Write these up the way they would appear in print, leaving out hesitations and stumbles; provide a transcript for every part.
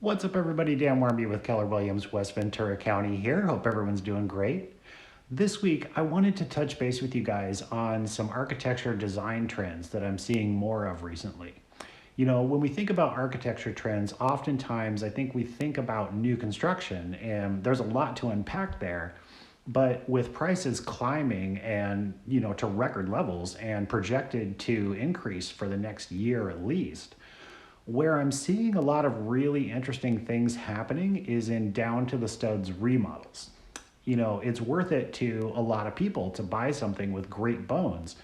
What's up, everybody? Dan Warmby with Keller Williams, West Ventura County here. Hope everyone's doing great. This week, I wanted to touch base with you guys on some architecture design trends that I'm seeing more of recently. When we think about architecture trends, oftentimes I think we think about new construction, and there's a lot to unpack there. But with prices climbing and, to record levels and projected to increase for the next year at least, where I'm seeing a lot of really interesting things happening is in down to the studs remodels. It's worth it to a lot of people to buy something with great bones,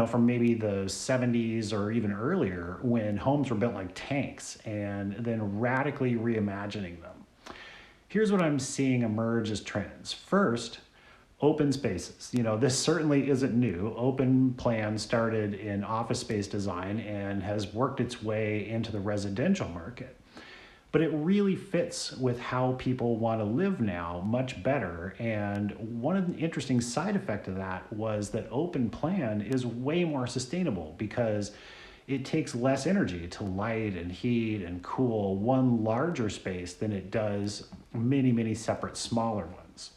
from maybe the 70s or even earlier when homes were built like tanks and then radically reimagining them. Here's what I'm seeing emerge as trends. First, open spaces. This certainly isn't new. Open plan started in office space design and has worked its way into the residential market. But it really fits with how people want to live now much better. And one of the interesting side effect of that was that open plan is way more sustainable because it takes less energy to light and heat and cool one larger space than it does many, many separate smaller ones.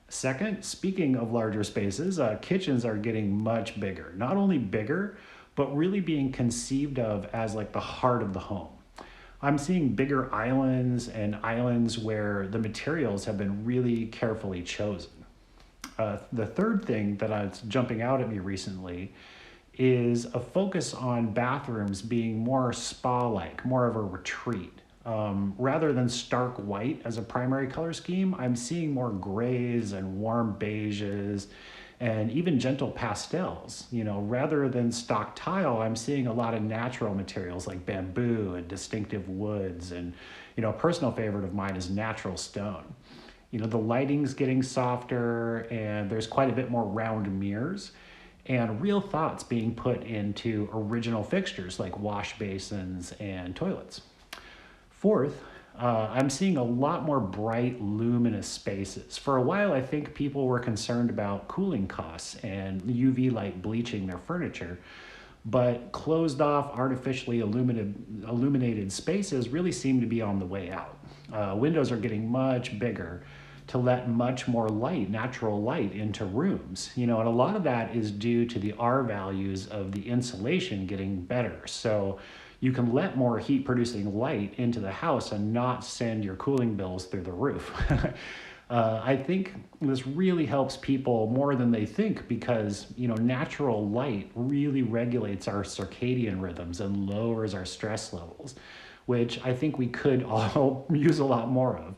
Second, speaking of larger spaces, kitchens are getting much bigger. Not only bigger, but really being conceived of as like the heart of the home. I'm seeing bigger islands and islands where the materials have been really carefully chosen. The third thing that's jumping out at me recently is a focus on bathrooms being more spa-like, more of a retreat. Rather than stark white as a primary color scheme, I'm seeing more grays and warm beiges and even gentle pastels. Rather than stock tile, I'm seeing a lot of natural materials like bamboo and distinctive woods. And, a personal favorite of mine is natural stone. The lighting's getting softer and there's quite a bit more round mirrors and real thoughts being put into original fixtures like wash basins and toilets. Fourth, I'm seeing a lot more bright, luminous spaces. For a while, I think people were concerned about cooling costs and UV light bleaching their furniture, but closed off, artificially illuminated spaces really seem to be on the way out. Windows are getting much bigger to let much more light, natural light, into rooms. And a lot of that is due to the R values of the insulation getting better. So you can let more heat producing light into the house and not send your cooling bills through the roof. I think this really helps people more than they think because, natural light really regulates our circadian rhythms and lowers our stress levels, which I think we could all use a lot more of.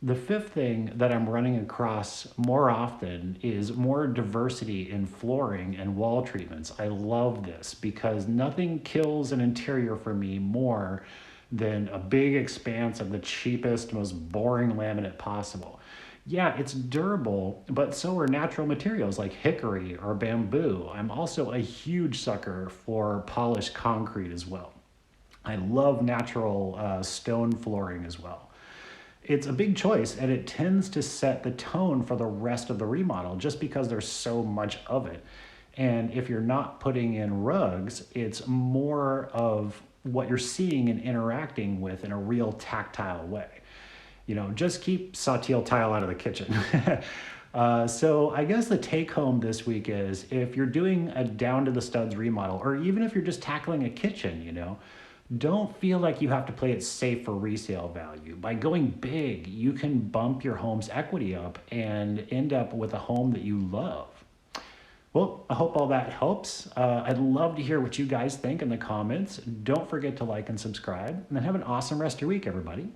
The fifth thing that I'm running across more often is more diversity in flooring and wall treatments. I love this because nothing kills an interior for me more than a big expanse of the cheapest, most boring laminate possible. Yeah, it's durable, but so are natural materials like hickory or bamboo. I'm also a huge sucker for polished concrete as well. I love natural stone flooring as well. It's a big choice and it tends to set the tone for the rest of the remodel just because there's so much of it. And if you're not putting in rugs, it's more of what you're seeing and interacting with in a real tactile way. Just keep Sautil tile out of the kitchen. So I guess the take home this week is if you're doing a down to the studs remodel, or even if you're just tackling a kitchen, don't feel like you have to play it safe for resale value. By going big, you can bump your home's equity up and end up with a home that you love. Well, I hope all that helps. I'd love to hear what you guys think in the comments. Don't forget to like and subscribe, and then have an awesome rest of your week, everybody.